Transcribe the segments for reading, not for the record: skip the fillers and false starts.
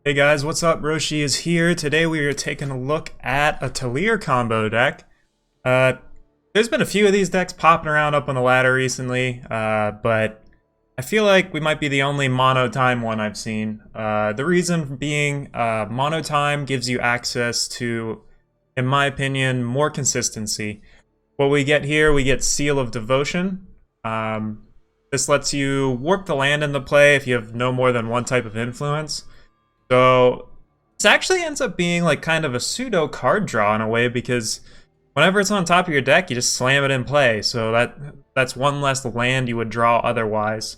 Hey guys, what's up? Roshi is here. Today we are taking a look at a Talir combo deck. Uh, there's been a few of these decks popping around up on the ladder recently, but I feel like we might be the only mono time one I've seen. The reason being, mono time gives you access to, in my opinion, more consistency. What we get here, we get Seal of Devotion. This lets you warp the land into play if you have no more than one type of influence. So this actually ends up being like kind of a pseudo card draw in a way, because whenever it's on top of your deck, you just slam it in play. So that's one less land you would draw otherwise.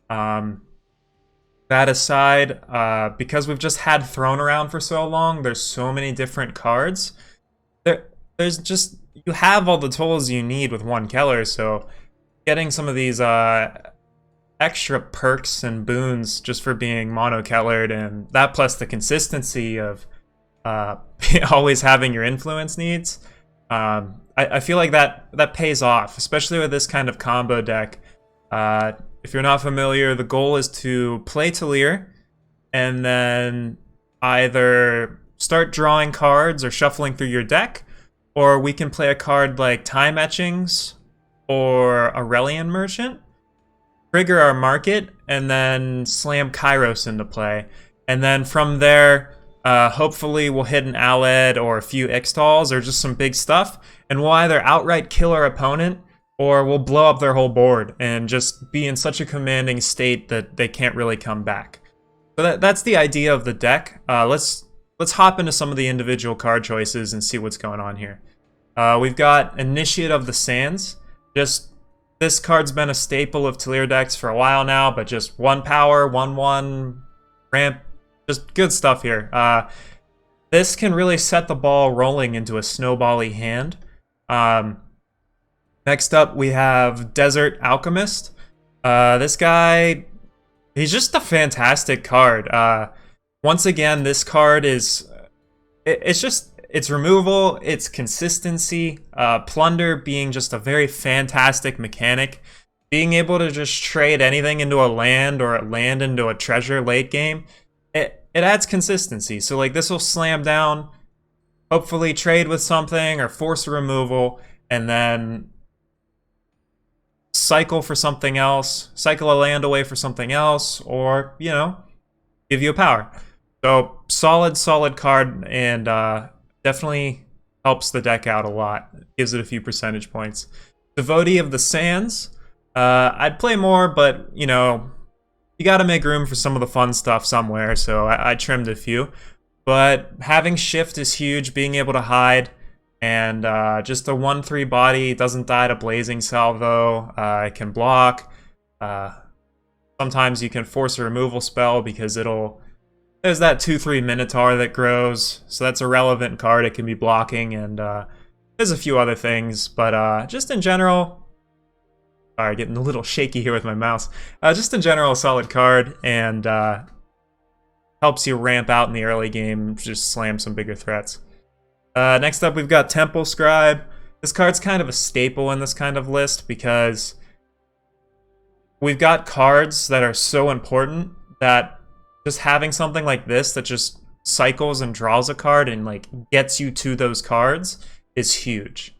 That aside, because we've just had Throne around for so long, there's so many different cards. There's just, you have all the tools you need with one Keller, so getting some of these extra perks and boons just for being mono-Kellered, and that plus the consistency of always having your influence needs, I feel like that pays off, especially with this kind of combo deck. If you're not familiar, the goal is to play Talir and then either start drawing cards or shuffling through your deck, or we can play a card like Time Etchings or Aurelian Merchant, trigger our market, and then slam Kairos into play. And then from there, hopefully we'll hit an Aled or a few Ixtals or just some big stuff, and we'll either outright kill our opponent or we'll blow up their whole board and just be in such a commanding state that they can't really come back. So that's the idea of the deck. Let's hop into some of the individual card choices and see what's going on here. We've got Initiate of the Sands. This card's been a staple of Talir decks for a while now, but just 1 power, 1/1, ramp, just good stuff here. This can really set the ball rolling into a snowbally hand. Next up, we have Desert Alchemist. This guy, he's just a fantastic card. Once again, this card is, it's removal, it's consistency, Plunder being just a very fantastic mechanic. Being able to just trade anything into a land or land into a treasure late game, it adds consistency. So like this will slam down, hopefully trade with something or force a removal, and then cycle for something else, cycle a land away for something else, or, you know, give you a power. So solid card, and definitely helps the deck out a lot. Gives it a few percentage points. Devotee of the Sands. I'd play more, but, you know, you gotta make room for some of the fun stuff somewhere, so I trimmed a few. But having Shift is huge, being able to hide, and just a 1/3 body, doesn't die to Blazing Salvo, it can block. Sometimes you can force a removal spell because there's that 2/3 Minotaur that grows, so that's a relevant card. It can be blocking, and there's a few other things, but just in general, sorry, getting a little shaky here with my mouse. Just in general, a solid card, and helps you ramp out in the early game, just slam some bigger threats. Next up, we've got Temple Scribe. This card's kind of a staple in this kind of list because we've got cards that are so important that just having something like this that just cycles and draws a card and like gets you to those cards is huge.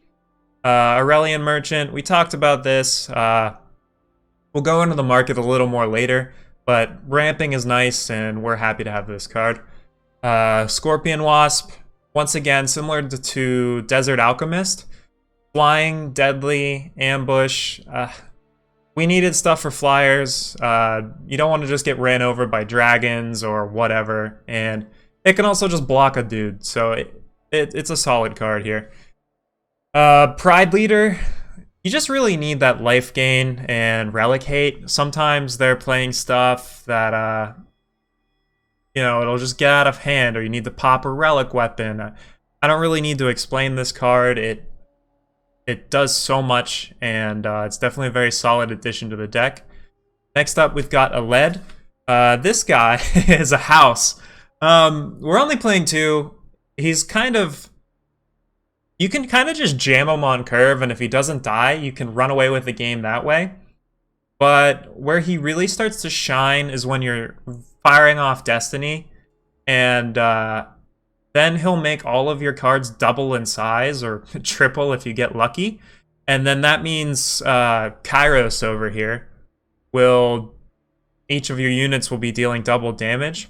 Aurelian Merchant, we talked about this. We'll go into the market a little more later, but ramping is nice and we're happy to have this card. Scorpion Wasp, once again, similar to Desert Alchemist. Flying, deadly, ambush. We needed stuff for flyers. You don't want to just get ran over by dragons or whatever. And it can also just block a dude. So it's a solid card here. Pride Leader. You just really need that life gain and relic hate. Sometimes they're playing stuff that, you know, it'll just get out of hand, or you need to pop a relic weapon. I don't really need to explain this card. It does so much, and it's definitely a very solid addition to the deck. Next up, we've got Aled. This guy is a house. We're only playing 2. He's kind of... You can kind of just jam him on curve, and if he doesn't die, you can run away with the game that way. But where he really starts to shine is when you're firing off Destiny and then he'll make all of your cards double in size or triple if you get lucky. And then that means Kairos over here will, each of your units will be dealing double damage.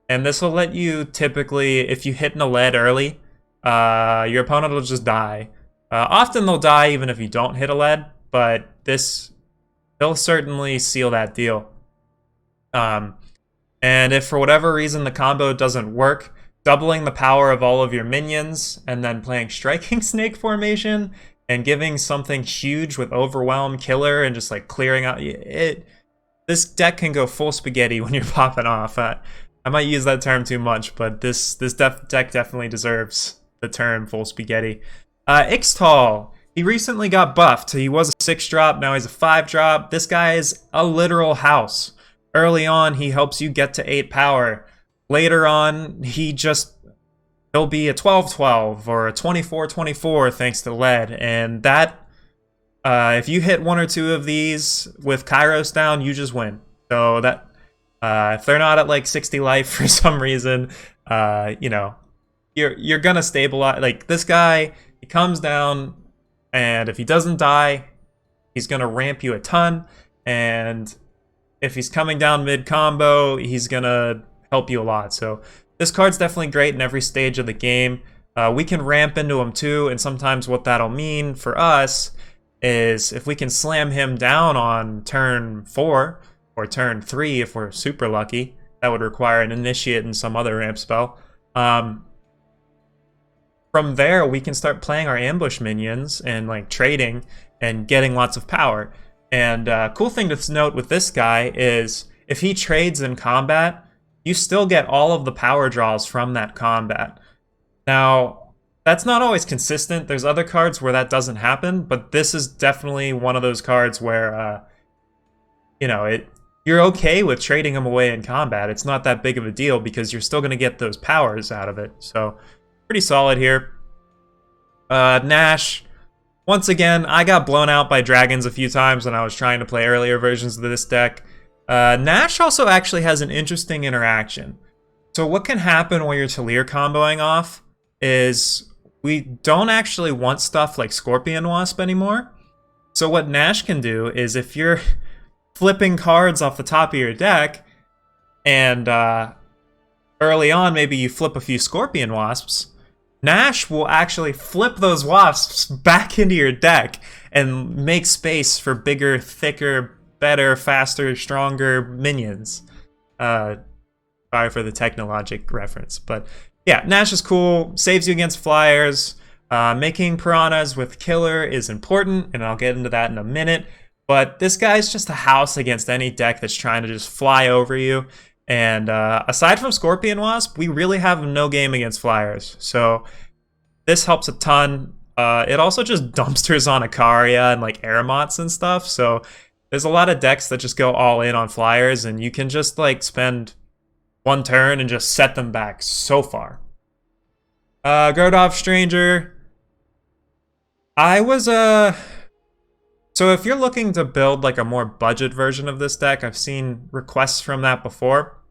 And this will let you typically, if you hit in a lead early, your opponent will just die. Often they'll die even if you don't hit a lead, but this, he'll certainly seal that deal. And if for whatever reason the combo doesn't work, doubling the power of all of your minions and then playing Striking Snake formation and giving something huge with Overwhelm, Killer, and just like clearing out it. This deck can go full spaghetti when you're popping off. I might use that term too much, but this deck definitely deserves the term full spaghetti. Ixtal, he recently got buffed. He was a 6-drop, now he's a 5-drop. This guy is a literal house. Early on, he helps you get to 8 power. Later on, he'll be a 12-12 or a 24-24 thanks to lead. And that, if you hit 1 or 2 of these with Kairos down, you just win. So that, if they're not at like 60 life for some reason, you know, you're gonna stabilize. Like this guy, he comes down, and if he doesn't die, he's gonna ramp you a ton. And if he's coming down mid combo, he's gonna help you a lot. So this card's definitely great in every stage of the game. We can ramp into him too, and sometimes what that'll mean for us is if we can slam him down on turn 4 or turn 3 if we're super lucky, that would require an initiate and some other ramp spell. From there, we can start playing our ambush minions and like trading and getting lots of power. And cool thing to note with this guy is if he trades in combat, you still get all of the power draws from that combat. Now, that's not always consistent. There's other cards where that doesn't happen, but this is definitely one of those cards where, you know, you're okay with trading him away in combat. It's not that big of a deal because you're still going to get those powers out of it. So, pretty solid here. Nash, once again, I got blown out by dragons a few times when I was trying to play earlier versions of this deck. Nash also actually has an interesting interaction. So what can happen when you're Talir comboing off is we don't actually want stuff like Scorpion Wasp anymore. So what Nash can do is if you're flipping cards off the top of your deck and early on maybe you flip a few Scorpion Wasps, Nash will actually flip those wasps back into your deck and make space for bigger, thicker, better, faster, stronger minions. Sorry for the technologic reference, but yeah, Nash is cool, saves you against flyers. Making piranhas with Killer is important, and I'll get into that in a minute. But this guy's just a house against any deck that's trying to just fly over you. And aside from Scorpion Wasp, we really have no game against flyers. So this helps a ton. It also just dumpsters on Ikaria and like Aeromots and stuff. So there's a lot of decks that just go all in on flyers, and you can just like spend one turn and just set them back so far. Grodov Stranger. So if you're looking to build like a more budget version of this deck, I've seen requests from that before.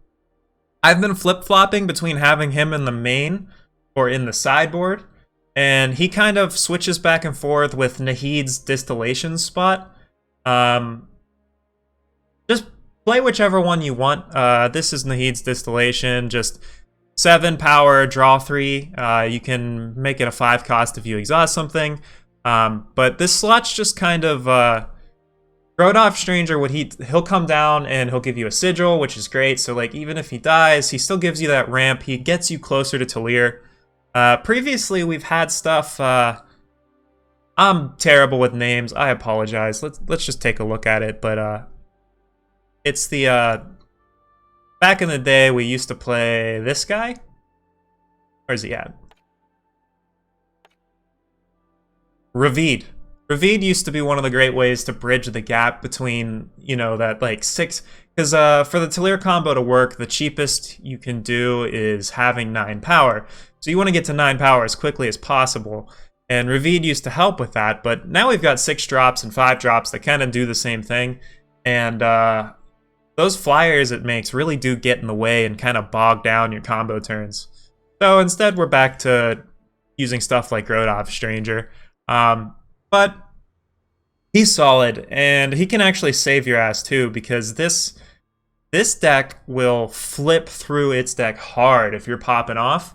I've been flip-flopping between having him in the main or in the sideboard, and he kind of switches back and forth with Nahid's Distillation spot. Just play whichever one you want. This is Nahid's Distillation, just 7 power, draw 3. You can make it a 5 cost if you exhaust something. But this slot's just kind of Grodov Stranger. He'll come down and he'll give you a sigil, which is great. So like even if he dies, he still gives you that ramp. He gets you closer to Talir. Previously we've had stuff. I'm terrible with names. I apologize. Let's just take a look at it. But it's the back in the day we used to play this guy. Where's he at? Ravid. Ravid used to be one of the great ways to bridge the gap between, you know, that like 6... Because for the Talir combo to work, the cheapest you can do is having 9 power. So you want to get to 9 power as quickly as possible. And Ravid used to help with that, but now we've got 6 drops and 5 drops that kind of do the same thing. And those flyers it makes really do get in the way and kind of bog down your combo turns. So instead, we're back to using stuff like Grodov Stranger. But he's solid, and he can actually save your ass too, because this deck will flip through its deck hard if you're popping off.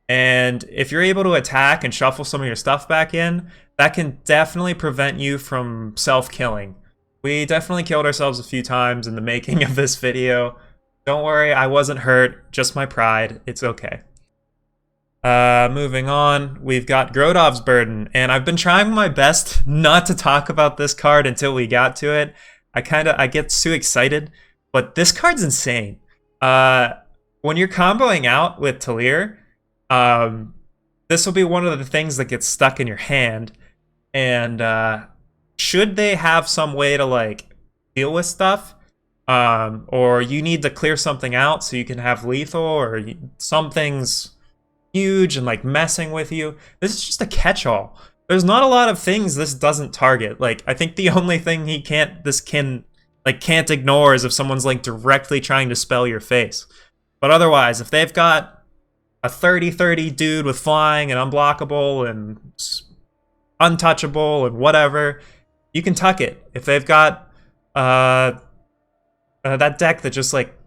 And if you're able to attack and shuffle some of your stuff back in, that can definitely prevent you from self-killing. We definitely killed ourselves a few times in the making of this video. Don't worry, I wasn't hurt, just my pride. It's okay. Moving on, we've got Grodov's Burden, and I've been trying my best not to talk about this card until we got to it. I get too excited, but this card's insane. When you're comboing out with Talir, this will be one of the things that gets stuck in your hand, and should they have some way to like deal with stuff, or you need to clear something out so you can have lethal, or something's huge and like messing with you, this is just a catch-all. There's not a lot of things this doesn't target. Like, I think the only thing this can't ignore is if someone's like directly trying to spell your face. But otherwise, if they've got a 30-30 dude with flying and unblockable and untouchable and whatever, you can tuck it. If they've got that deck that just like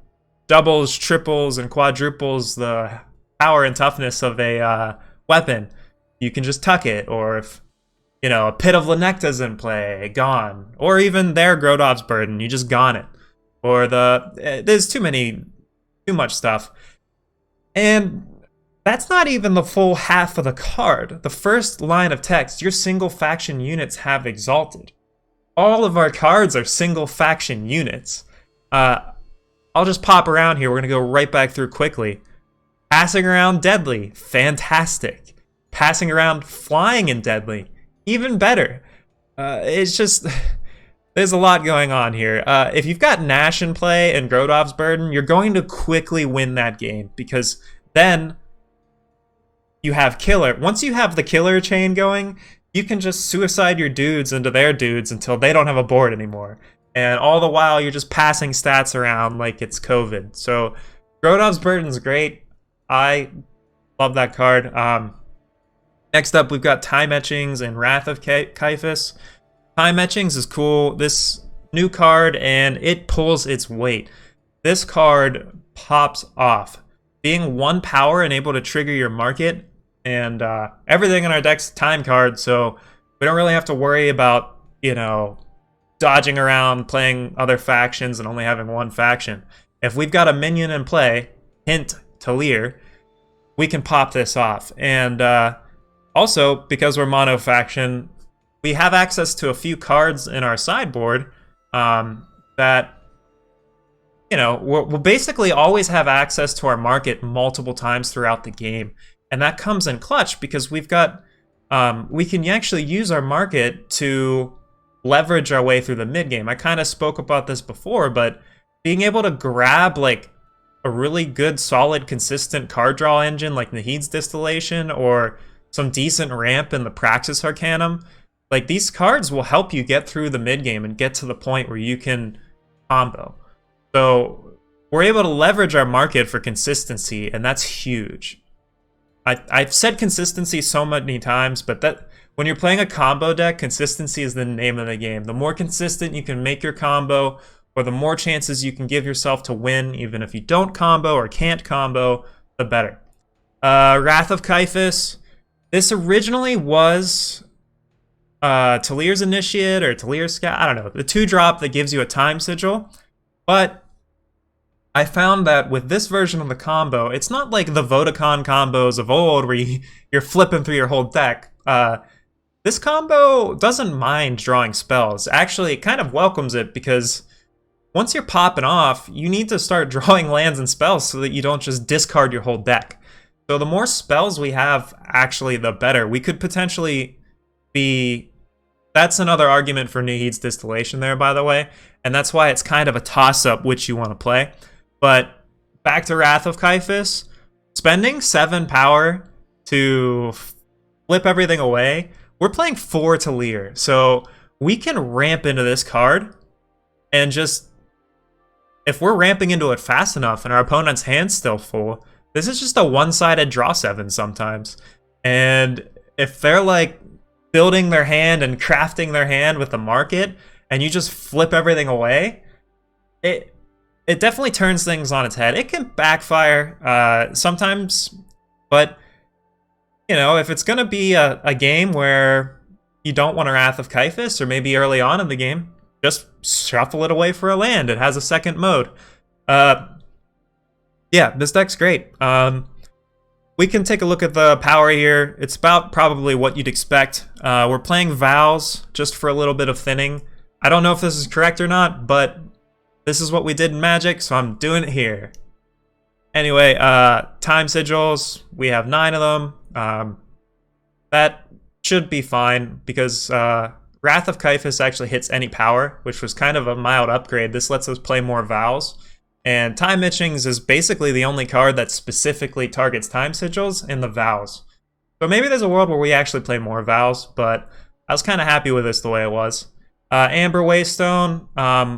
doubles, triples, and quadruples the power and toughness of a weapon, you can just tuck it. Or if, you know, a Pit of Lenecta's in play, gone. Or even their Grodov's Burden, you just gone it. Or there's too much stuff. And that's not even the full half of the card. The first line of text, your single faction units have exalted. All of our cards are single faction units. I'll just pop around here. We're going to go right back through quickly. Passing around Deadly, fantastic. Passing around Flying in Deadly, even better. It's just, there's a lot going on here. If you've got Nash in play and Grodov's Burden, you're going to quickly win that game, because then you have Killer. Once you have the Killer chain going, you can just suicide your dudes into their dudes until they don't have a board anymore. And all the while, you're just passing stats around like it's COVID. So Grodov's Burden's great. I love that card. Next up, we've got Time Etchings and Wrath of Kyphus. Time Etchings is cool. This new card, and it pulls its weight. This card pops off. Being 1 power and able to trigger your market, and everything in our deck's time card, so we don't really have to worry about, you know, dodging around, playing other factions, and only having one faction. If we've got a minion in play, hint, Talir, we can pop this off. And also, because we're mono faction, we have access to a few cards in our sideboard that, you know, we'll basically always have access to our market multiple times throughout the game. And that comes in clutch because we've got, we can actually use our market to leverage our way through the mid game. I kind of spoke about this before, but being able to grab like a really good, solid, consistent card draw engine like Nahid's Distillation or some decent ramp in the Praxis Arcanum, like these cards will help you get through the mid game and get to the point where you can combo. So we're able to leverage our market for consistency, and that's huge. I've said consistency so many times, but that when you're playing a combo deck, consistency is the name of the game. The more consistent you can make your combo, or the more chances you can give yourself to win, even if you don't combo or can't combo, the better. Wrath of Kyphus. This originally was Talir's Initiate or Talir's Scout. I don't know. The 2-drop that gives you a time sigil. But I found that with this version of the combo, it's not like the Vodacon combos of old where you're flipping through your whole deck. This combo doesn't mind drawing spells. Actually, it kind of welcomes it because once you're popping off, you need to start drawing lands and spells so that you don't just discard your whole deck. So the more spells we have, actually, the better. We could potentially be... That's another argument for Nahid's Distillation there, by the way. And that's why it's kind of a toss-up which you want to play. But back to Wrath of Kyphus. Spending 7 power to flip everything away. We're playing 4 Talir. So we can ramp into this card and just if we're ramping into it fast enough and our opponent's hand's still full, this is just a one-sided draw 7 sometimes. And if they're like building their hand and crafting their hand with the market, and you just flip everything away, it definitely turns things on its head. It can backfire sometimes, but you know, if it's gonna be a game where you don't want a Wrath of Kyphus, or maybe early on in the game, just shuffle it away for a land. It has a second mode. Yeah, this deck's great. We can take a look at the power here. It's about probably what you'd expect. We're playing Vows just for a little bit of thinning. I don't know if this is correct or not, but this is what we did in Magic, so I'm doing it here. Anyway, time sigils, we have 9 of them. That should be fine, because Wrath of Kyphus actually hits any power, which was kind of a mild upgrade. This lets us play more Vows. And Time Itchings is basically the only card that specifically targets Time Sigils in the Vows. So maybe there's a world where we actually play more Vows, but I was kind of happy with this the way it was. Amber Waystone,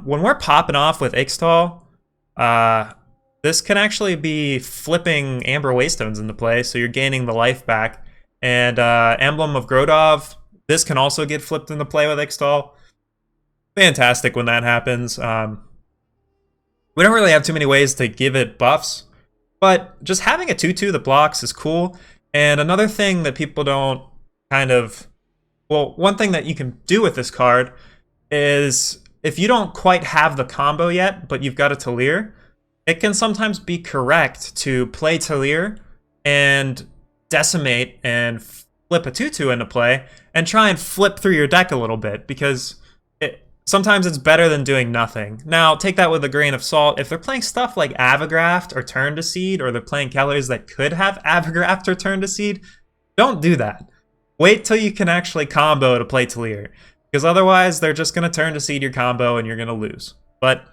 when we're popping off with Ixtal, this can actually be flipping Amber Waystones into play, so you're gaining the life back. And Emblem of Grodov, this can also get flipped into play with Ixtal. Fantastic when that happens. We don't really have too many ways to give it buffs, but just having a 2/2 that blocks is cool. And another thing that people don't one thing that you can do with this card is, if you don't quite have the combo yet, but you've got a Talir, it can sometimes be correct to play Talir and decimate and flip a 2/2 into play and try and flip through your deck a little bit, because sometimes it's better than doing nothing. Now, take that with a grain of salt. If they're playing stuff like Avigraft or Turn to Seed, or they're playing Kellers that could have Avigraft or Turn to Seed, don't do that. Wait till you can actually combo to play Talir, because otherwise they're just going to Turn to Seed your combo and you're going to lose. But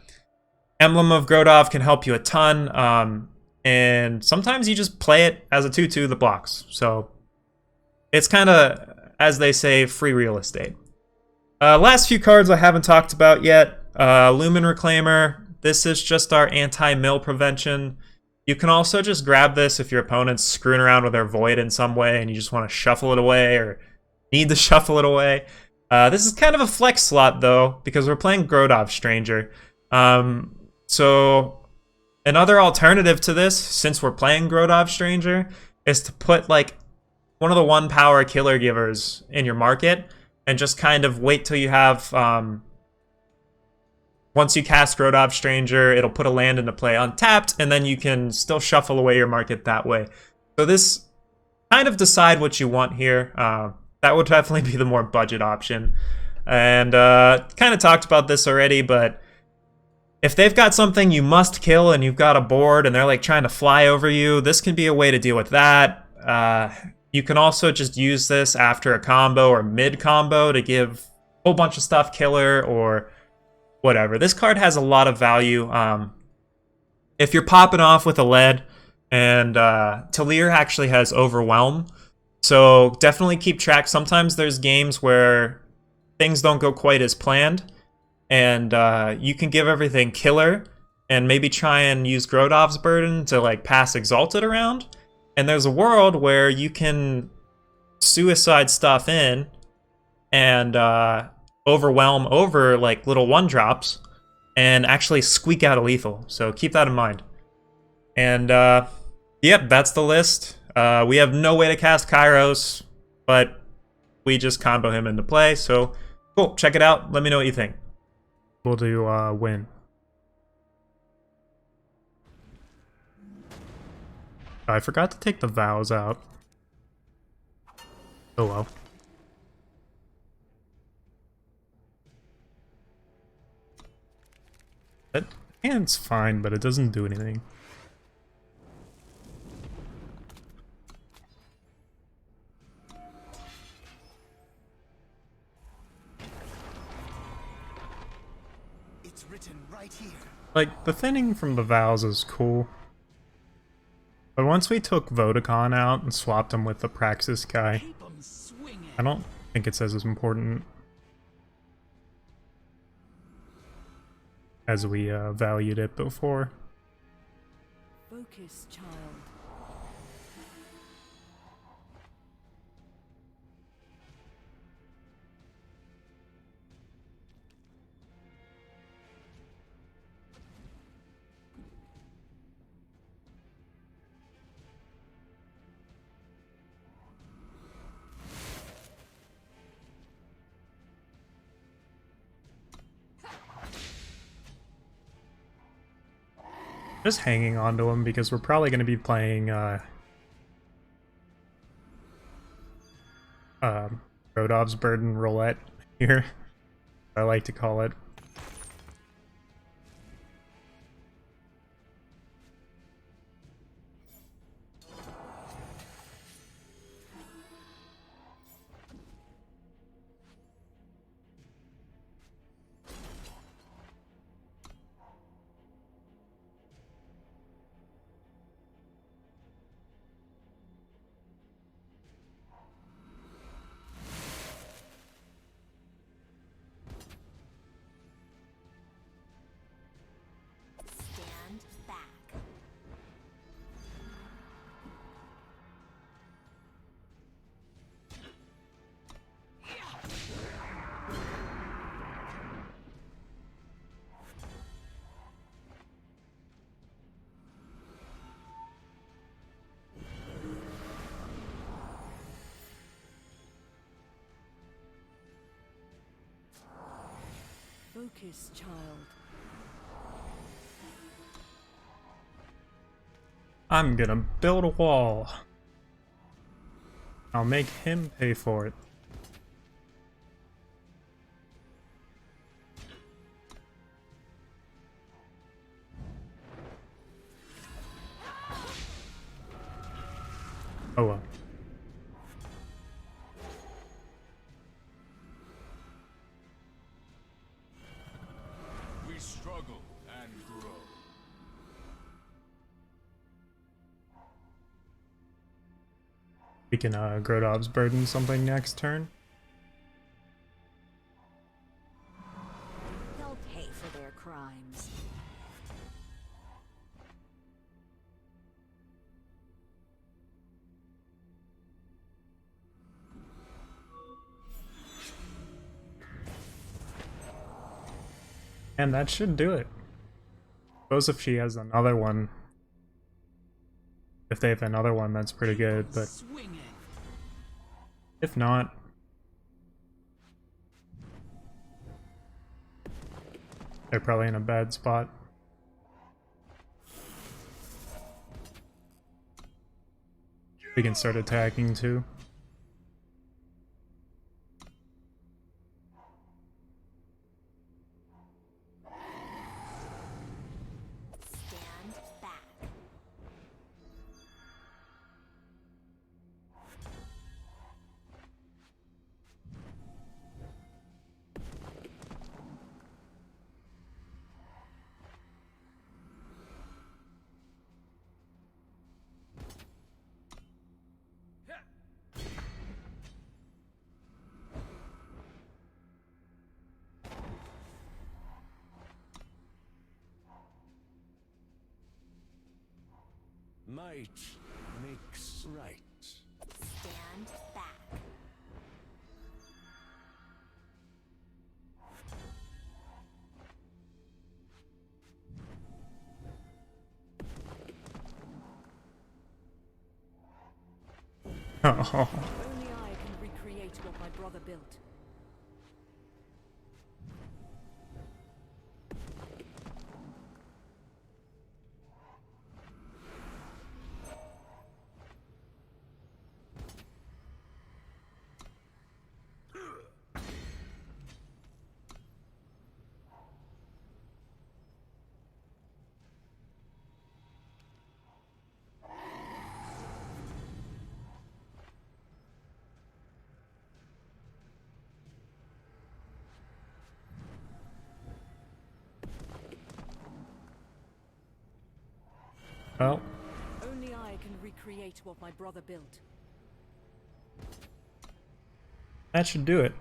Emblem of Grodov can help you a ton, and sometimes you just play it as a 2/2 that blocks. So it's kind of, as they say, free real estate. Last few cards I haven't talked about yet. Lumen Reclaimer. This is just our anti-mill prevention. You can also just grab this if your opponent's screwing around with their Void in some way and you just want to shuffle it away or need to shuffle it away. This is kind of a flex slot, though, because we're playing Grodov Stranger. So another alternative to this, since we're playing Grodov Stranger, is to put like one of the 1-power killer givers in your market, and just kind of wait till you have, once you cast Grodov Stranger, it'll put a land into play untapped, and then you can still shuffle away your market that way. So this, kind of decide what you want here. That would definitely be the more budget option. And kind of talked about this already, but if they've got something you must kill and you've got a board and they're like trying to fly over you, this can be a way to deal with that. You can also just use this after a combo or mid-combo to give a whole bunch of stuff killer or whatever. This card has a lot of value. If you're popping off with a lead, and Talir actually has Overwhelm, so definitely keep track. Sometimes there's games where things don't go quite as planned, and you can give everything killer and maybe try and use Grodov's Burden to like pass Exalted around. And there's a world where you can suicide stuff in and overwhelm over like little 1-drops and actually squeak out a lethal. So keep that in mind. And yep, that's the list. We have no way to cast Kairos, but we just combo him into play. So cool, check it out. Let me know what you think. We'll do win. I forgot to take the Vows out. Oh well. That hand's fine, but it doesn't do anything. It's written right here. Like, the thinning from the Vows is cool. But once we took Vodacon out and swapped him with the Praxis guy, I don't think it's as important. as we valued it before. Focus, child. Just hanging on to him because we're probably going to be playing Rodov's Burden Roulette here, I like to call it. Stand back. Focus, child. I'm gonna build a wall. I'll make him pay for it. Oh well. We struggle and grow. We can Grodov's Burden something next turn. They'll pay for their crimes. And that should do it. Suppose if she has another one. If they have another one, that's pretty good, but Swinging. if not, they're probably in a bad spot. We can start attacking too. Stand back. Might makes right. Stand back. Oh, Only I can recreate what my brother built. well, Only I can recreate what my brother built. that should do it.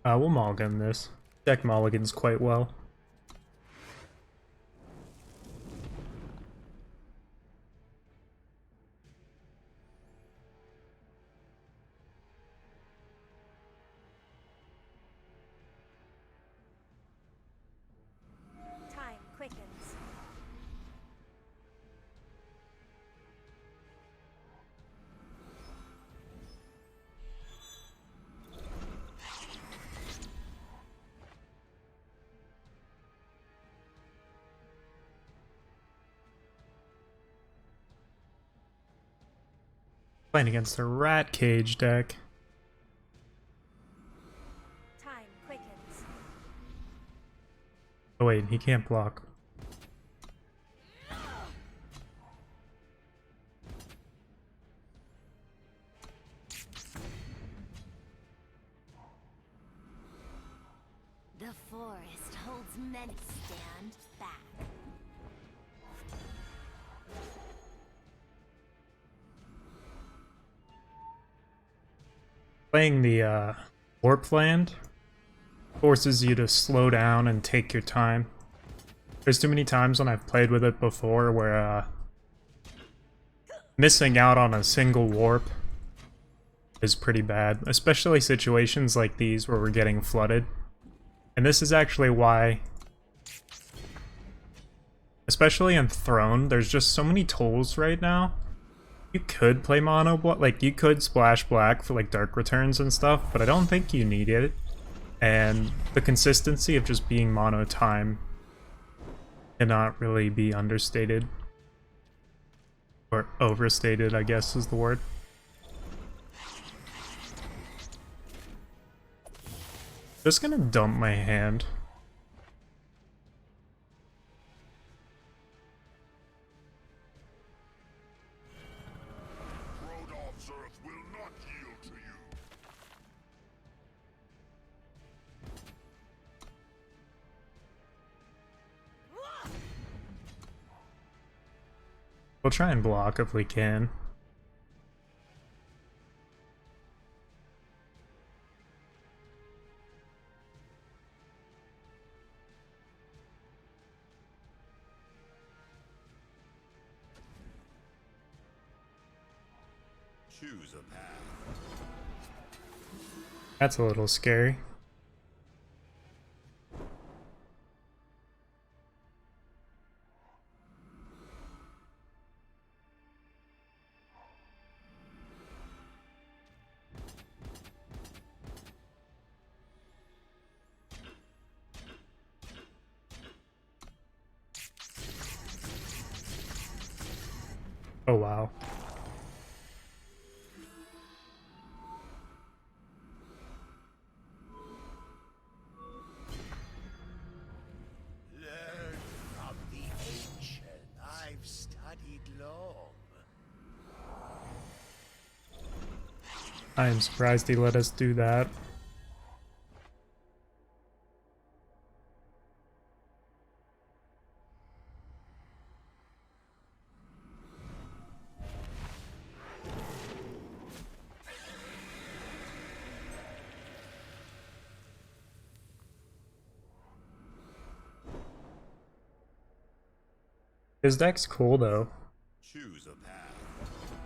We'll mulligan this. Deck mulligans quite well. Time quickens. Playing against a rat cage deck. Time quickens. Oh wait, he can't block. The forest holds many. Stand back. Playing the warp land forces you to slow down and take your time. There's too many times when I've played with it before where missing out on a single warp is pretty bad, especially situations like these where we're getting flooded. And this is actually why, especially in Throne, there's just so many tools right now. You could play mono black, like you could splash black for like dark returns and stuff, but I don't think you need it. And the consistency of just being mono time cannot really be understated. Or overstated, I guess is the word. Just gonna dump my hand. Rodolph's earth will not yield to you. We'll try and block if we can. Choose a path. That's a little scary. Oh wow. Learn from the ancient. I've studied long. I am surprised he let us do that. His deck's cool though. Choose a path.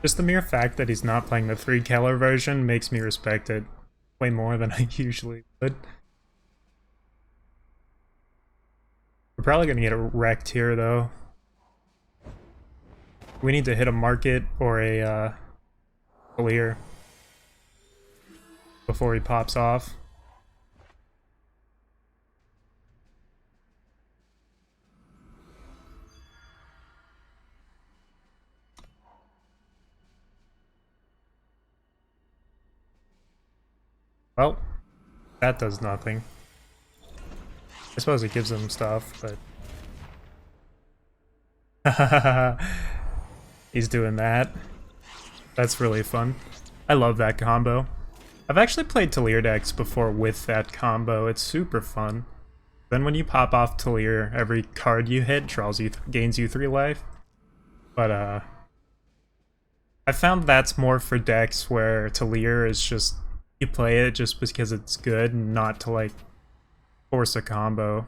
Just the mere fact that he's not playing the 3 Keller version makes me respect it way more than I usually would. We're probably gonna get wrecked here though. We need to hit a market or a Talir before he pops off. Well, that does nothing. I suppose it gives him stuff, but... He's doing that. That's really fun. I love that combo. I've actually played Talir decks before with that combo. It's super fun. Then when you pop off Talir, every card you hit gains you 3 life. But, I found that's more for decks where Talir is just... You play it just because it's good and not to like force a combo.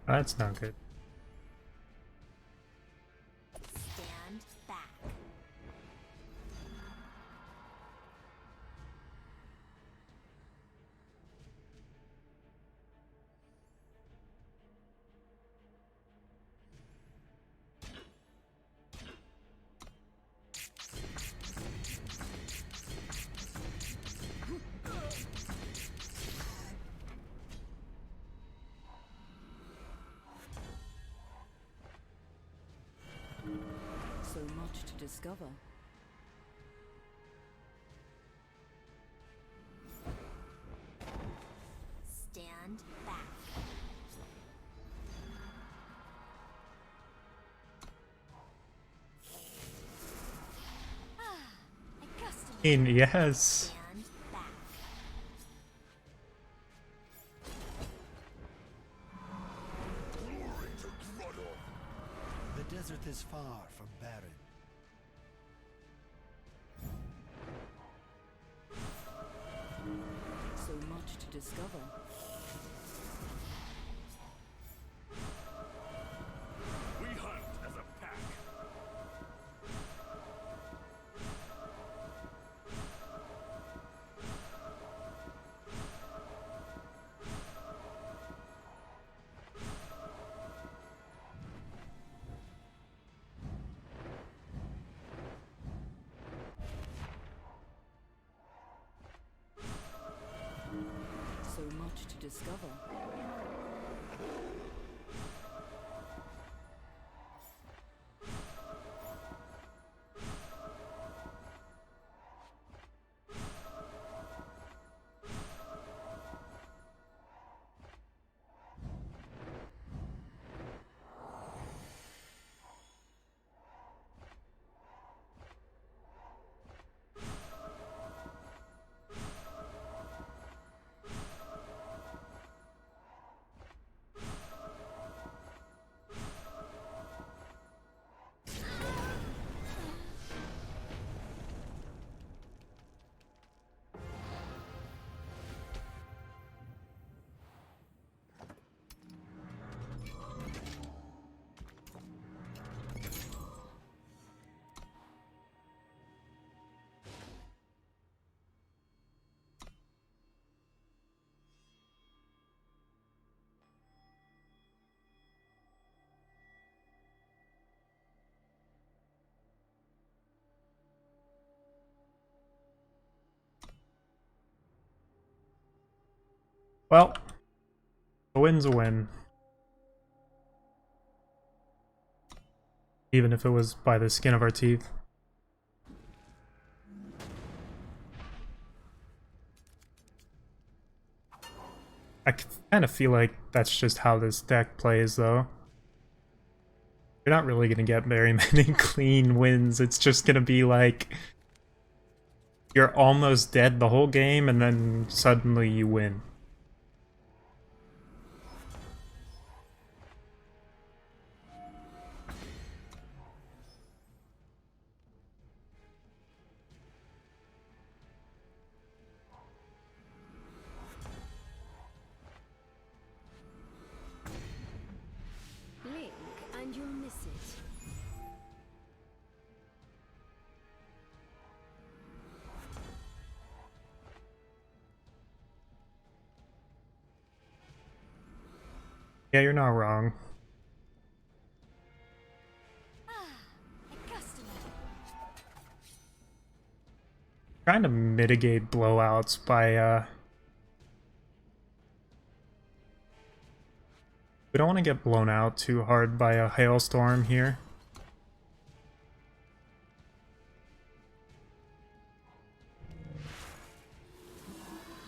That's not good. Stand back. So much to discover. Stand back. Yes. Stand back. The desert is far from barren. So much to discover. We hunt as a pack. So much to discover. Well, a win's a win. Even if it was by the skin of our teeth. I kind of feel like that's just how this deck plays, though. You're not really going to get very many clean wins. It's just going to be like You're almost dead the whole game, and then suddenly you win. Blink and you'll miss it. Yeah, you're not wrong. A customer. Trying to mitigate blowouts by we don't want to get blown out too hard by a hailstorm here.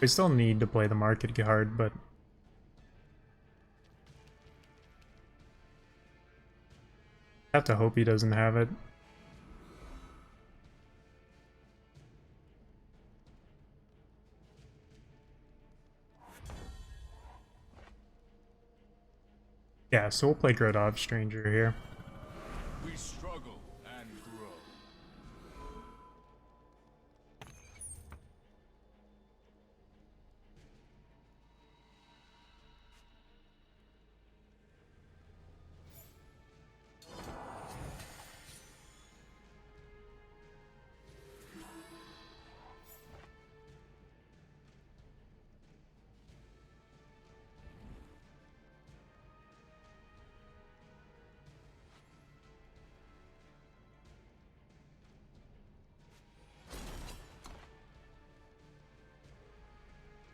We still need to play the market card, but I have to hope he doesn't have it. Yeah, so we'll play Grodov Stranger here. We struggle and grow.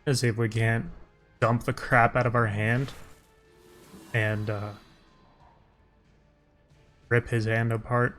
Let's see if we can't dump the crap out of our hand and rip his hand apart.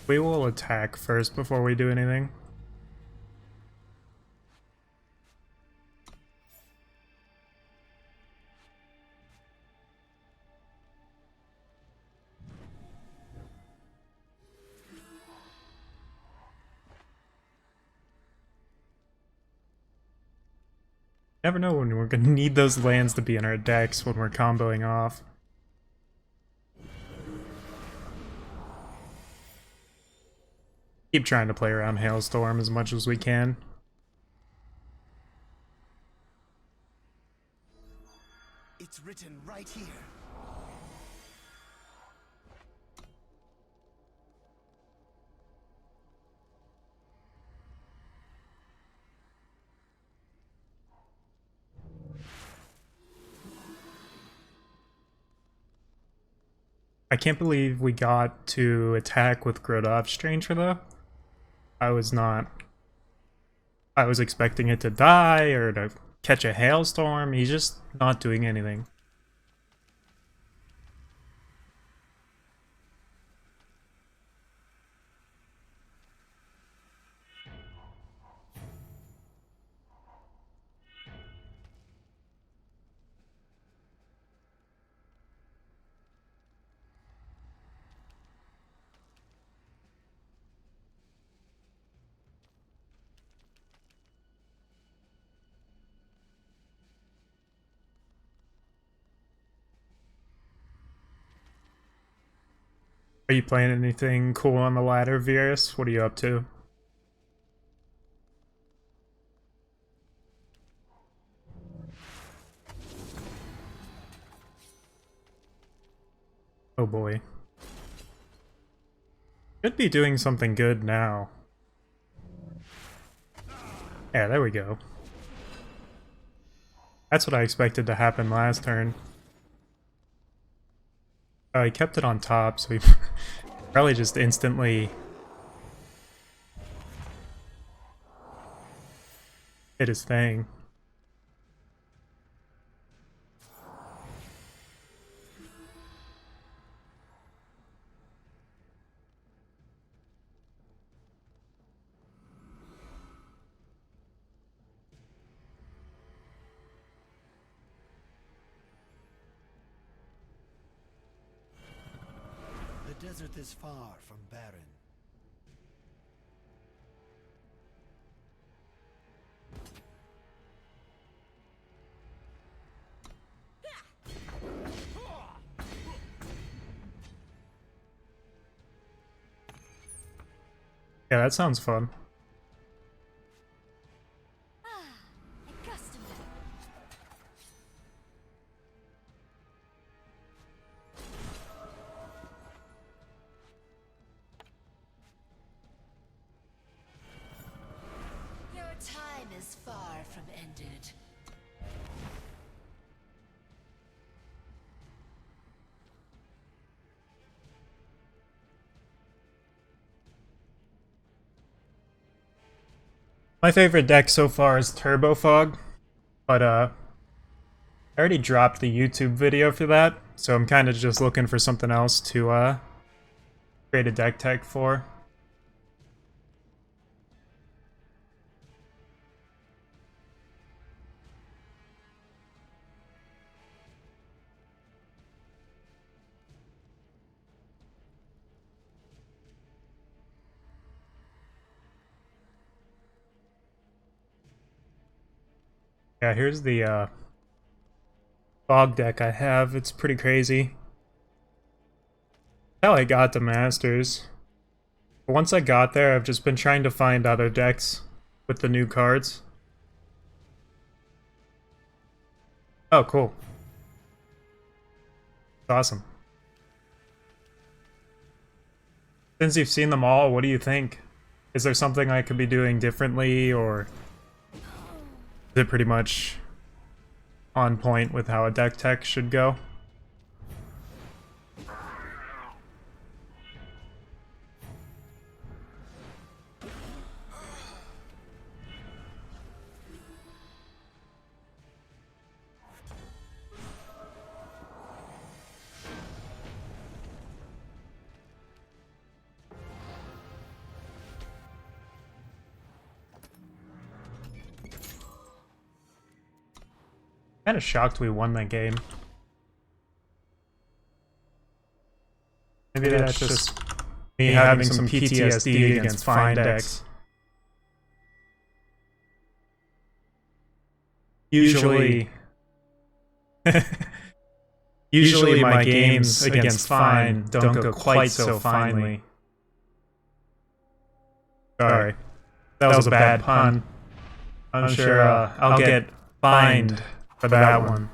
We will attack first before we do anything. Never know when we're gonna need those lands to be in our decks when we're comboing off. Keep trying to play around Hailstorm as much as we can. It's written right here. I can't believe we got to attack with Grodov Stranger though. I was expecting it to die or to catch a hailstorm. He's just not doing anything. Are you playing anything cool on the ladder, Virus? What are you up to? Oh boy. Should be doing something good now. Yeah, there we go. That's what I expected to happen last turn. Oh, he kept it on top, so he probably just instantly hit his thing. The desert is far from barren. Yeah, that sounds fun. Accustomed. Your time is far from ended. My favorite deck so far is Turbo Fog, but I already dropped the YouTube video for that, so I'm kind of just looking for something else to create a deck tech for. Yeah, here's the fog deck I have. It's pretty crazy. How I got the Masters. But once I got there, I've just been trying to find other decks with the new cards. Oh, cool. Awesome. Since you've seen them all, what do you think? Is there something I could be doing differently, or is it pretty much on point with how a deck tech should go? Kinda shocked we won that game. Maybe that's just me having some PTSD against fine decks. Usually my games against fine don't go quite so finely. Sorry. That was a bad pun. I'm sure I'll get fined for that one.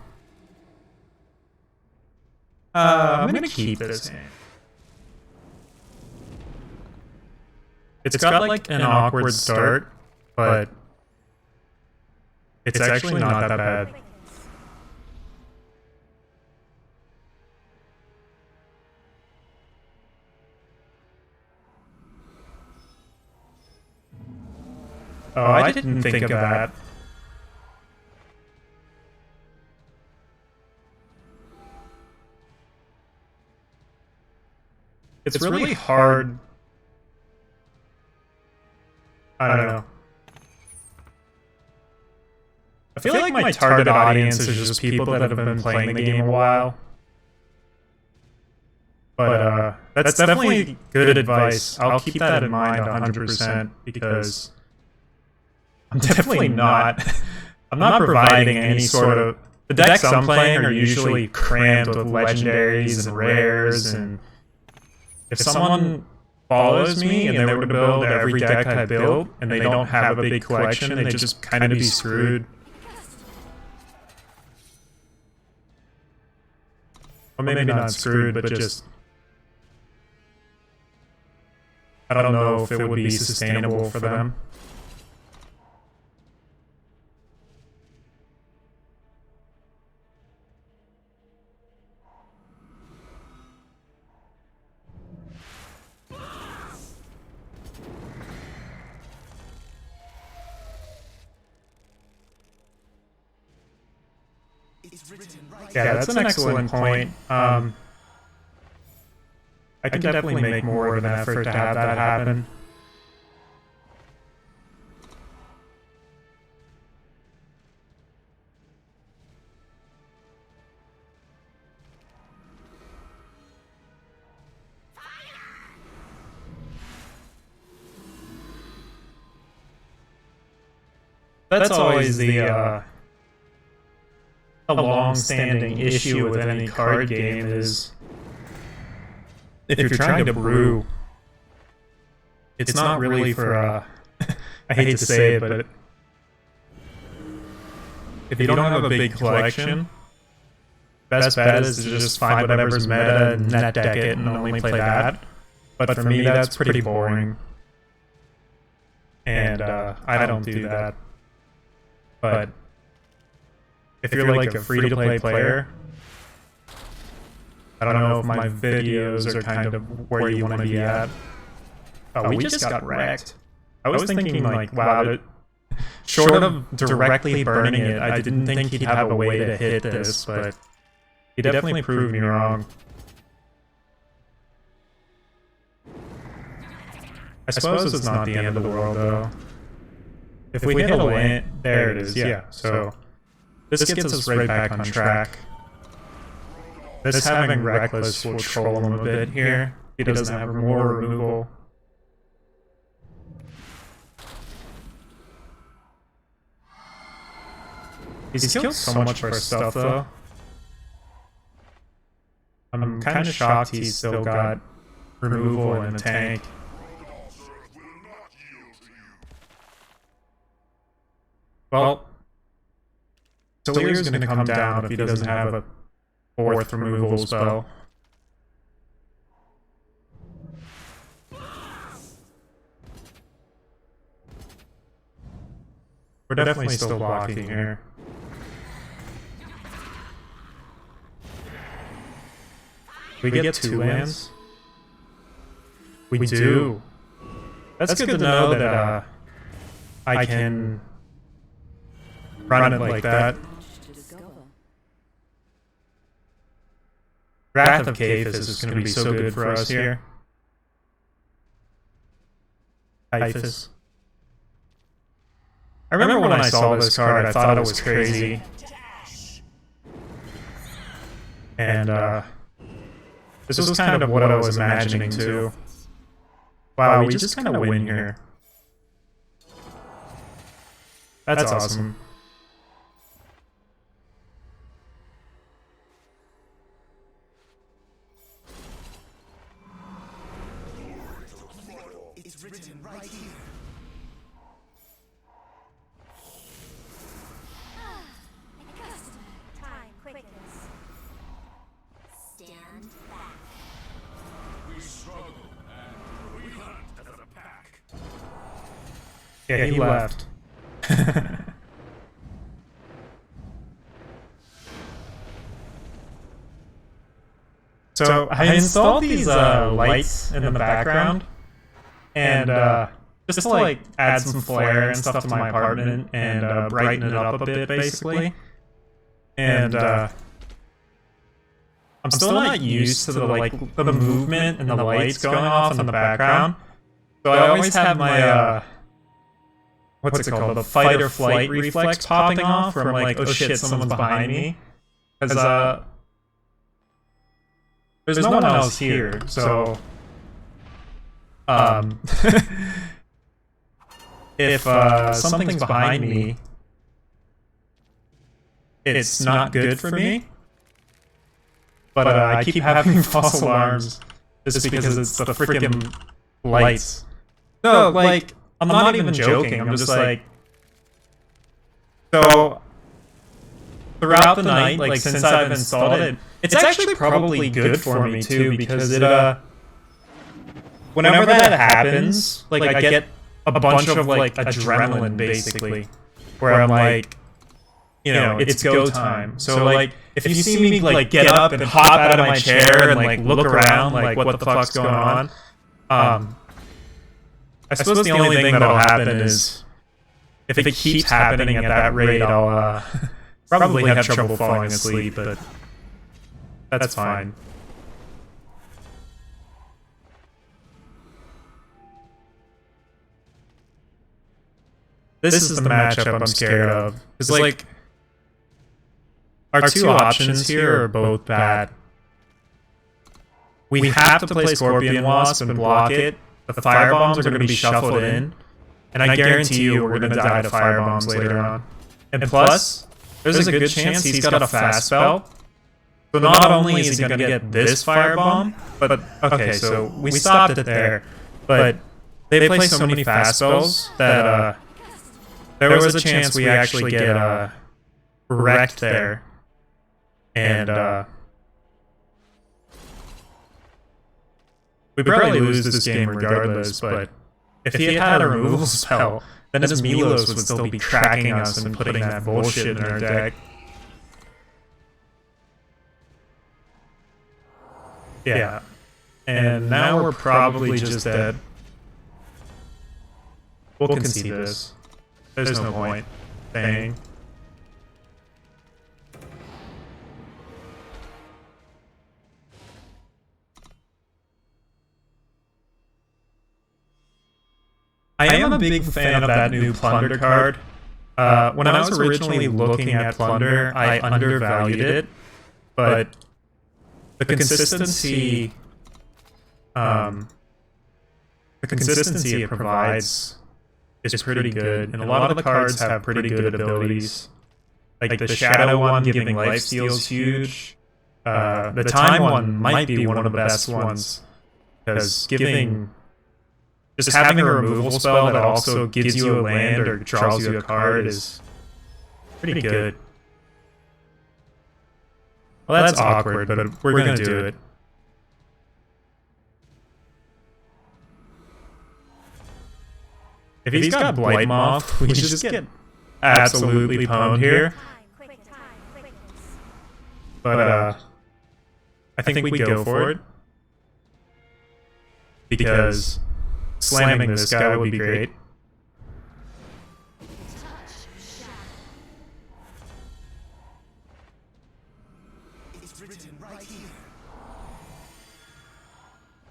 I'm gonna keep this hand. It's got like an awkward start, but it's actually not that bad. Oh, I didn't think of that. It's really hard. I don't know. I feel like my target audience is just people that have been playing the game a while. But that's definitely good advice. I'll keep that in mind 100% because I'm definitely not. I'm not providing any sort of. The decks I'm playing are usually crammed with legendaries and rares, and if someone follows me and they were to build every deck I built and they don't have a big collection, they just kind of be screwed. Or maybe not screwed, but just I don't know if it would be sustainable for them. Yeah, that's an excellent point. I can definitely make more of an effort to have that happen. That's always a long-standing issue with any card game is if you're trying to brew, it's not really for, I hate to say it, but if you don't have a big collection, best bet is to just find whatever's meta and net deck it and only play that. But for me, that's pretty boring. And I don't do that. But if you're like a free-to-play player, I don't know if my videos are kind of where you want to be at. Oh, we just got wrecked. I was thinking like, wow, short of directly burning it, I didn't think he'd have a way to hit this, but he definitely proved me wrong. I suppose it's not the end of the world, though. If we hit a land, there it is, yeah. So this gets us right back on track. This having Reckless will troll him a bit here. He doesn't have more removal. He's killed so much for stuff, though. I'm kind of shocked he's still got removal in the tank. Well, Talir's going to come down if he doesn't have a 4th removal spell. We're definitely still blocking here. We get 2 lands? We do. That's good to know that I can run it like that. Wrath of Caphis is going to be so good for us here. Caphis. I remember when I saw this card, I thought it was crazy. And this was kind of what I was imagining too. Wow, we just kind of win here. That's awesome. It's written right here. Time quickens. Stand back. We struggle and we hunt as a pack. Yeah, he left. So I installed these lights in the background, and just to like add some flair and stuff to my apartment and brighten it up a bit, basically. And I'm still not used to the movement and the lights going off in the background. So I always have my what's it called? The fight or flight reflex popping off from like, oh shit, someone's behind me. Because there's no one else here, so if something's behind me, it's not good for me. But I keep having false alarms just because it's the freaking lights. No, like, I'm not even joking. I'm just like, so throughout the night, like since I've installed it, it's actually probably good for me too, because it whenever that happens, like I get a bunch of like adrenaline basically, where I'm like, you know, it's go time. So like if you see me like get up and hop out of my chair and like look around like what the fuck's going on, I suppose the only thing that'll happen is if it keeps happening at that rate, I'll Probably have trouble falling asleep, but that's fine. This is the matchup I'm scared of. Because, like, our two options here are both bad. We have to play Scorpion Wasp and block it. The firebombs are going to be shuffled in. And I guarantee you we're going to die to firebombs later on. And plus, there's a good chance he's got a fast spell. So not only is he going to get this firebomb, but okay, so we stopped it there. But they play so many fast spells that there was a chance we actually get wrecked there. And we'd probably lose this game regardless, but if he had a removal spell, then his Milos would still be cracking us and putting that bullshit in our deck. Yeah. And now we're probably just dead. We'll concede this. There's no point saying. I am a big fan of that new Plunder card. When I was originally looking at Plunder, I undervalued it, but the consistency it provides is pretty good, and a lot of the cards have pretty good abilities. Like the Shadow one giving lifesteal is huge. The Time one might be one of the best ones, because just having a removal spell that also gives you a land or draws you a card is pretty good. Well, that's awkward, but we're gonna do it. If he's got Blight Moth, we just get absolutely pwned here. But I think we go for it, because slamming this guy would be great.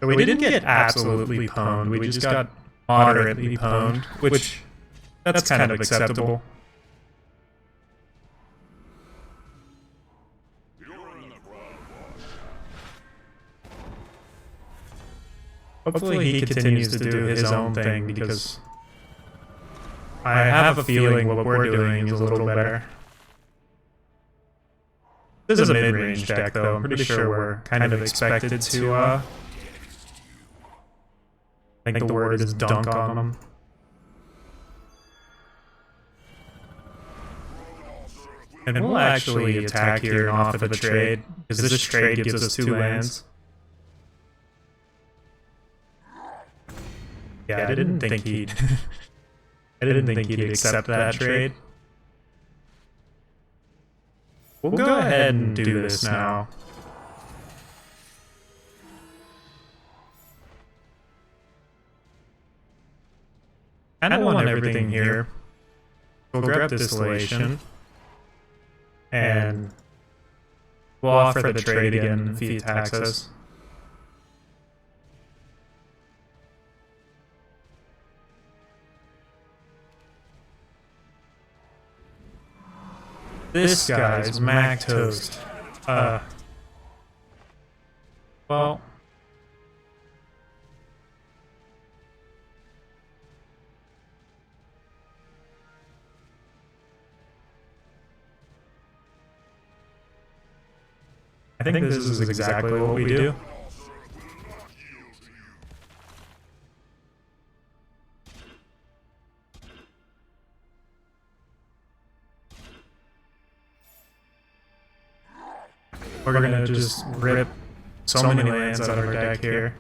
So we didn't get absolutely pwned, we just got moderately pwned, which that's kind of acceptable. Hopefully he continues to do his own thing, because I have a feeling what we're doing is a little better. This is a mid-range deck, though. I'm pretty sure we're kind of expected to, I think the word is dunk on them. And we'll actually attack here and offer the trade, because this trade gives us 2 lands. Yeah, I didn't think he'd I didn't think he'd accept that trade. We'll go ahead and do this now. I don't want everything here. We'll grab Distillation, and we'll offer the trade again if he attacks us. This guy's Mac toast. Well, I think this is exactly what we do. We're gonna just rip so many lands out of our deck here.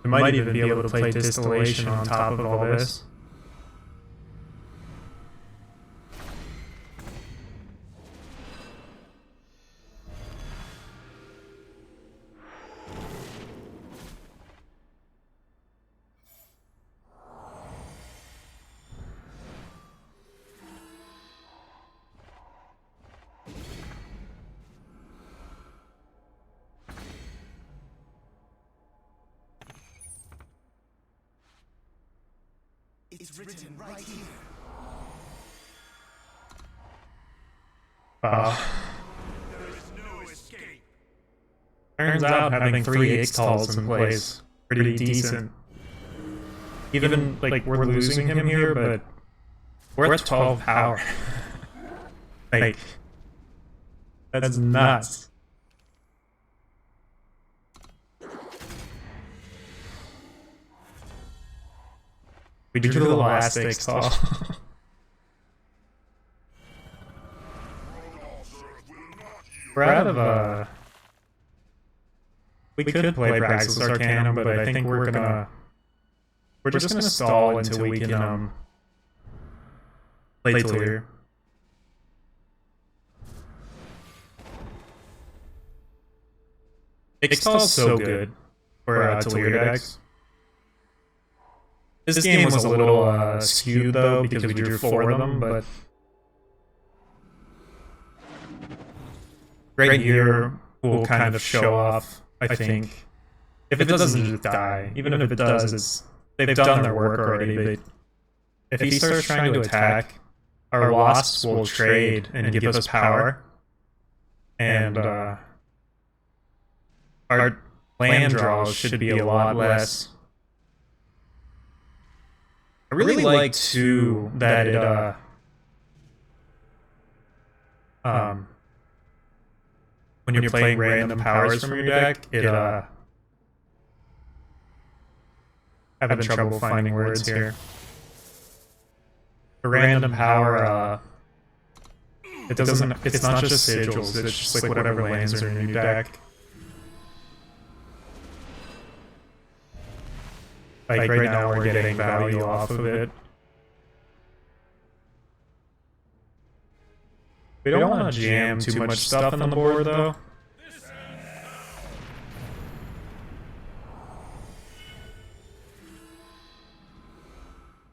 We might even be able to play Distillation on top of all this. It's written right here. There is no escape. Turns out having 3 Ixtals in place pretty decent. Even like we're losing him here, but we're at 12 power. Like that's nuts. We drew the last Ixtal. We're out of we could play Praxis Arcanum, but I think we're just gonna stall until we can play Talir. Ixtal's so good for Talir decks. This game was a little skewed though because we drew 4 of them, but right here will kind of show off, I think. If it doesn't just die, even if it does, they've done their work already. But if he starts trying to attack, our wasps will trade and give us power, and our land draws should be a lot less. I really like too that it when you're playing random powers from your deck, it having trouble finding words here. A random power, it's not just sigils, it's just like whatever lands are in your deck. Like right now we're getting value off of it. We don't want to jam too much stuff on the board though.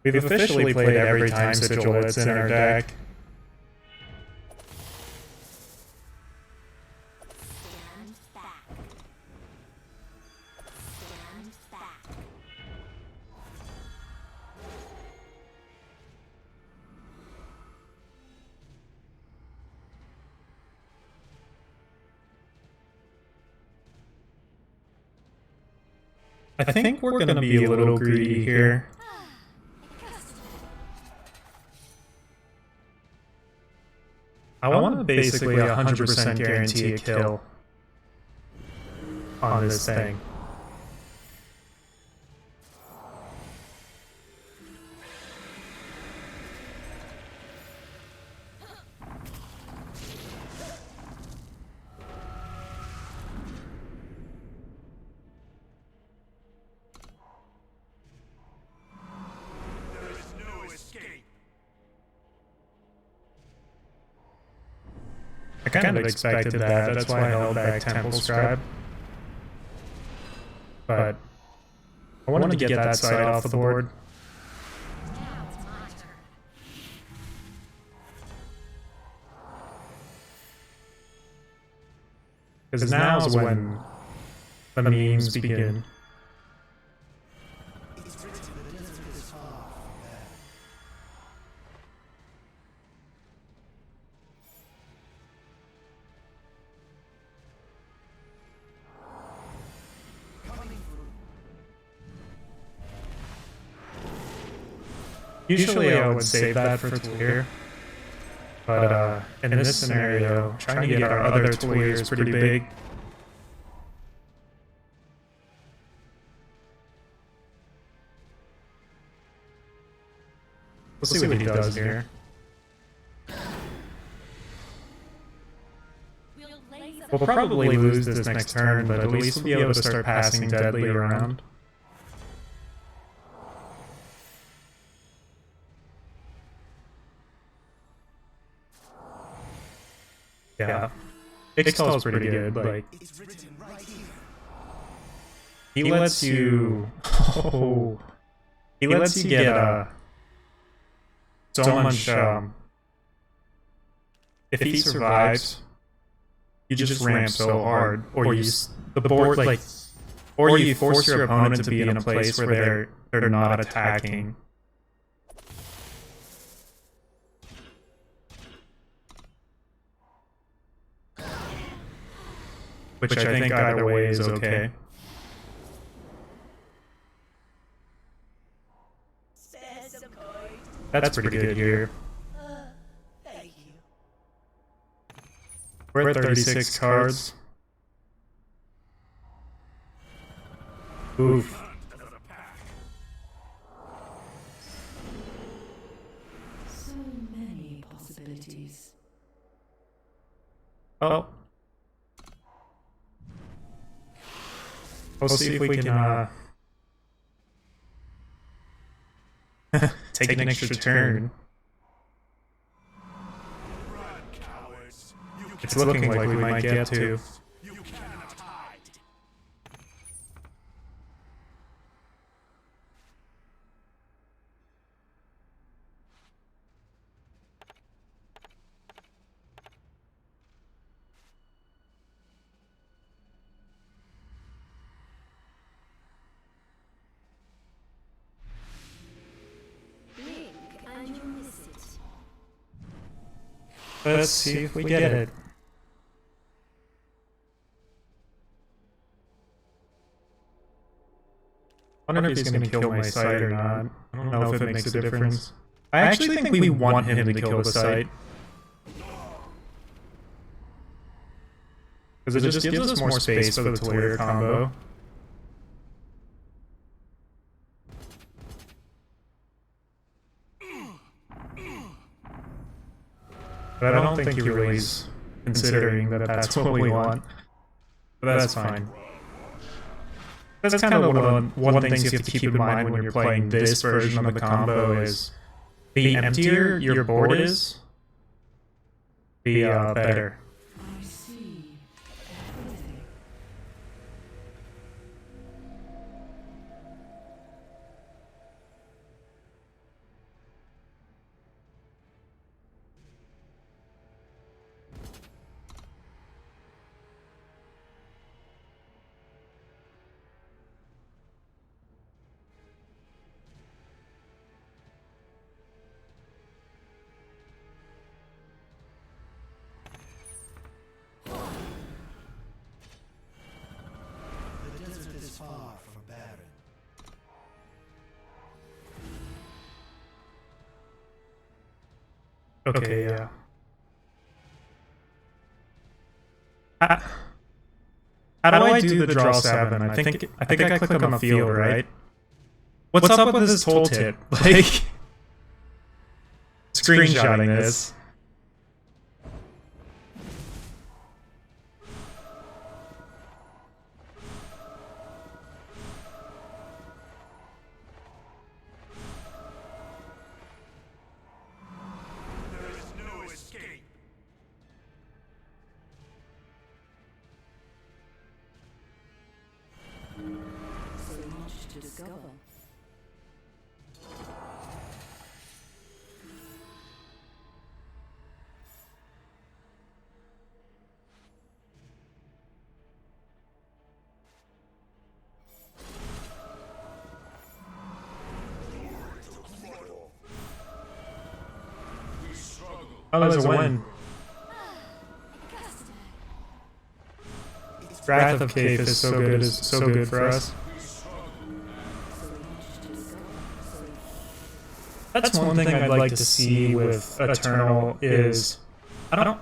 We've officially played every time Sigil that's in our deck. Stand back. Stand back. I think we're gonna be a little greedy here. I want to basically 100% guarantee a kill on this thing. There is no escape. I kind of expected that, that's why I held back Temple Scribe. But I wanted to get that side off the board. Now it's my turn. Because now's when the memes begin. It's written the desert is far from there. Coming through. Usually I would save that for Talir. But in this scenario, trying to get our other Talir is pretty big. We'll see what he does here. We'll probably lose this next turn, but at least we'll be able to start passing Deadly around. Yeah. Ixtal's pretty good, like, It's written right here. he lets you... Oh... He lets you get, so much, if he survives, you just ramp so hard, or you the board like, or you force your opponent to be in a place where they're not attacking, which I think either way is okay. That's pretty good here. Thank you. We're at 36 cards. Oof. So many possibilities. Oh. We'll see if we can take an extra turn. Run, cowards. It's looking like we might get to. You cannot hide. Blink and you miss it. Let's see if we get it. I wonder if he's gonna kill my site or not. I don't know if it makes a difference. I actually think we want him to kill the site. Because it just gives us more space for the Talir combo. But I don't think he really is considering that that's what we want. But that's fine. That's kind of one of the things you have to keep in mind when you're playing this version of the combo is the emptier your board is, the better. I see everything. The desert is far from barren. Okay, yeah. How do I do the draw 7? I think I click on the field, right? What's up with this tooltip? Like, screenshotting this. There is no escape. So much to discover. We struggle. Oh, there's a win. Wrath of Cape is so good for us. That's one thing I'd like to see with Eternal is I don't.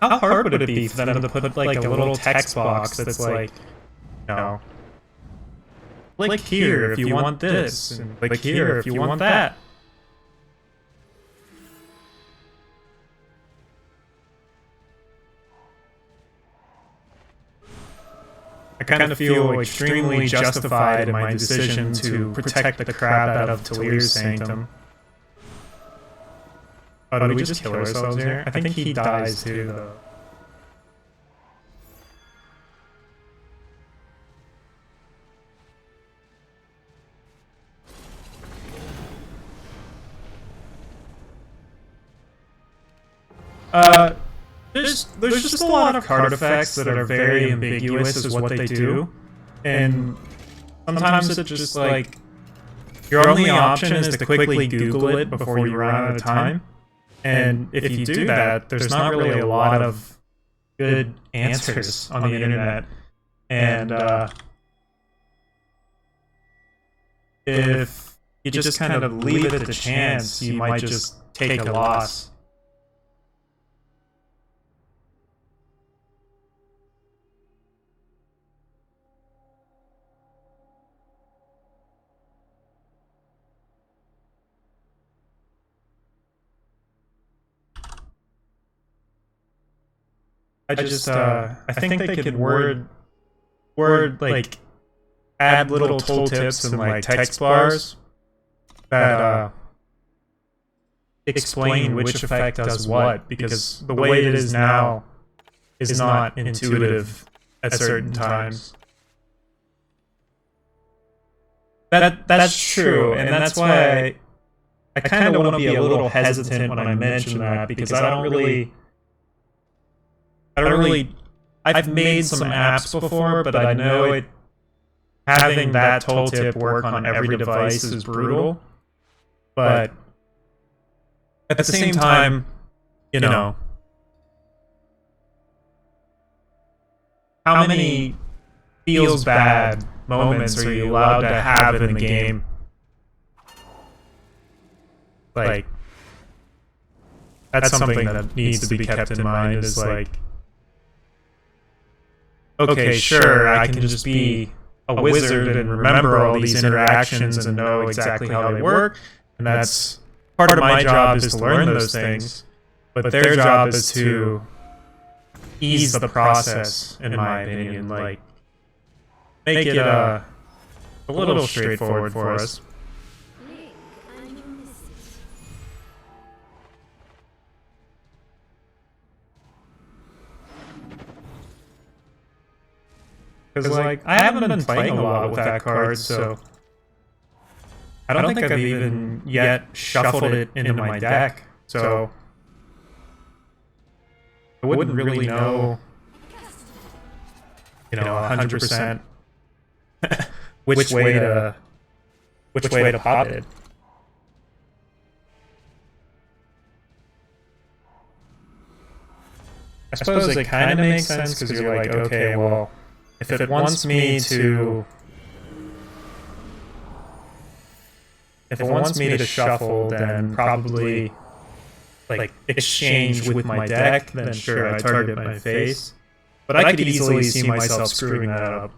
How hard would it be for them to put like a little text box that's like, you know, click here if you want this, and click here if you want that. I kind of feel extremely justified in my decision to protect the crap out of Talir's Sanctum. Oh, did we just kill ourselves here? I think he dies too, though. There's just a lot of card effects that are very ambiguous as what they do, and sometimes it's just like your only option is to quickly Google it before you run out of time, and if you do that, there's not really a lot of good answers on the internet. And if you just kind of leave it to chance, you might just take a loss. I think they could word like add little tooltips and like text bars that explain which effect does what, because the way it is now is not intuitive at certain times. That's true, and that's why I kind of want to be a little hesitant when I mention that, because I don't really. I've made some apps before, but I know having that tooltip work on every device is brutal. But at the same time, you know, how many feels bad moments are you allowed to have in the game? Like, that's something that needs to be kept in mind, is like, okay, sure, I can just be a wizard and remember all these interactions and know exactly how they work, and that's part of my job, is to learn those things, but their job is to ease the process, in my opinion, like, make it a little straightforward for us. Because, like, I haven't been playing a lot with that card, so I don't think I've even yet shuffled it into my deck, so I wouldn't really know, 100% which way to pop it. I suppose it kind of makes sense, because you're like, okay, well, if it wants me to shuffle, then probably like exchange with my deck, then sure, I target my face. But I could easily see myself screwing that up.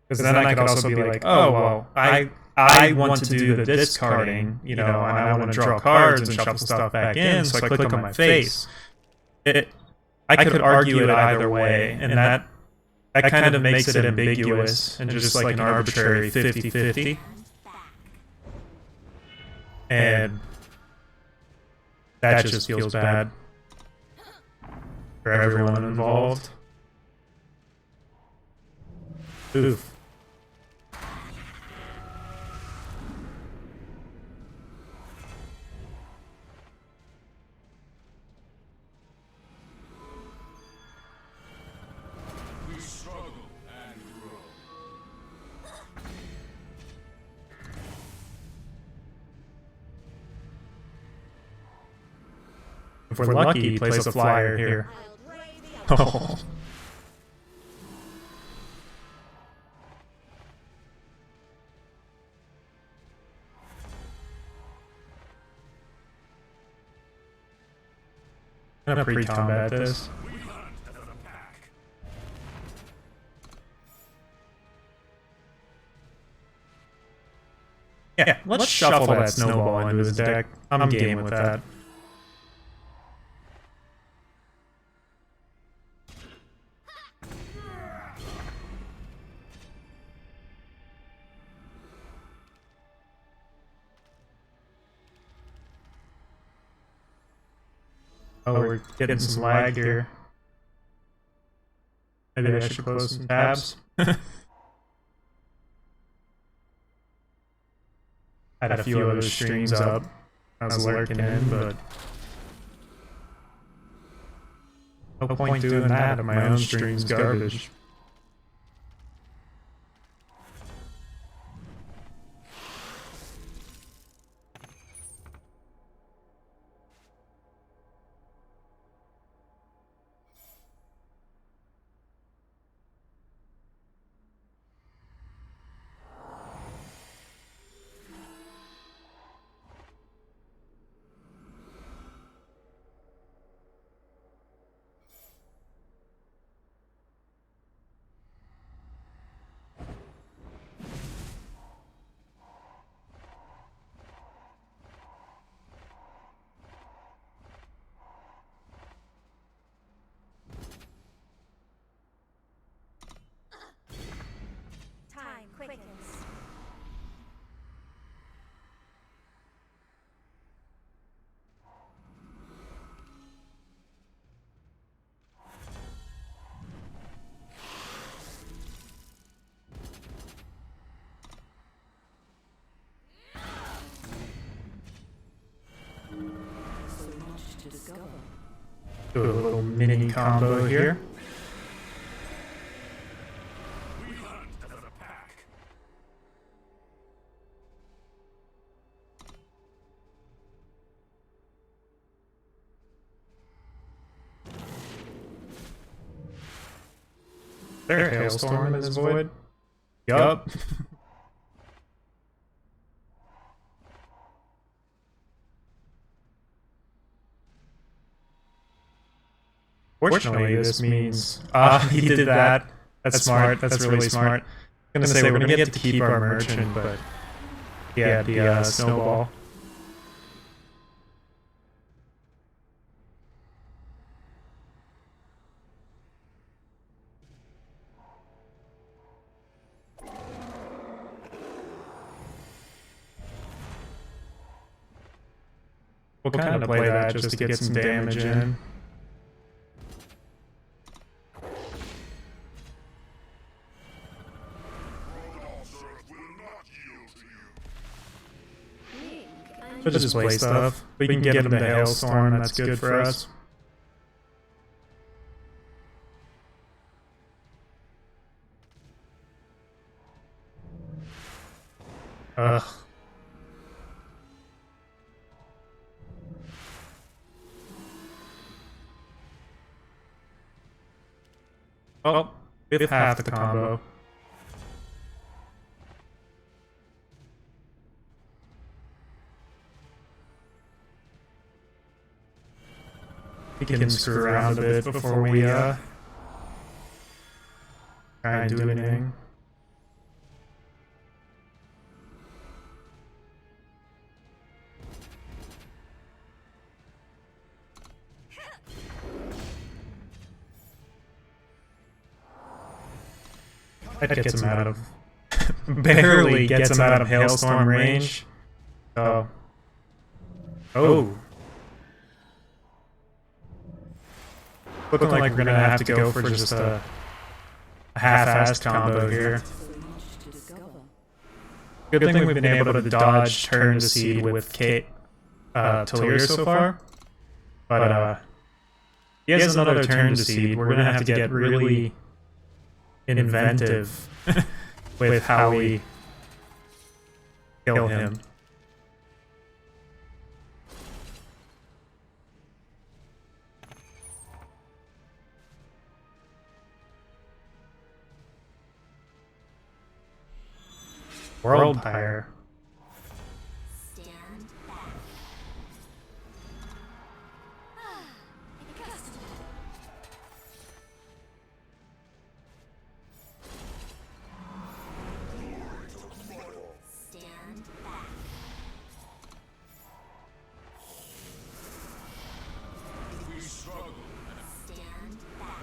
Because then I could also be like, oh well, I want to do the discarding, and I want to draw cards and shuffle stuff back in, so I click on my face. I could argue it either way, and that kind of makes it ambiguous and just like an arbitrary 50-50. And that just feels bad for everyone involved. Oof. If we're lucky, he plays a flyer here. Oh. I'm gonna pre-combat this. Yeah, let's shuffle that snowball into his deck. I'm game with that. Oh, we're getting some lag here. Maybe I should close some tabs. Had a few other streams up. I was lurking in, but no point doing that if my own stream's garbage. Do a little mini combo here. We hunt as a pack. There, Hailstorm in this void. Yup. Fortunately, this means he did that. That's smart. That's really smart. I'm gonna say we're gonna get to keep our merchant, but he had the snowball. We'll kind of play that just to get some damage in. We'll just play stuff. We can get him to Hailstorm, that's good for us. Ugh. Oh, with half the combo. We can screw around a bit before we try and do anything. That gets him out of barely gets him out of Hailstorm range. So oh. Looking like we're gonna have to go for just a half-assed combo here. Good thing we've been able to dodge turn to seed with Talir so far. But he has another turn to seed. We're gonna have to get really inventive with how we kill him. World Pyre. Stand back. Stand back. We struggle. Stand back.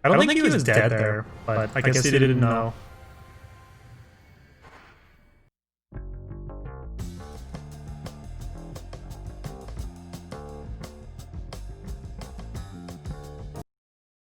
I don't think he was dead there, but I guess he didn't know.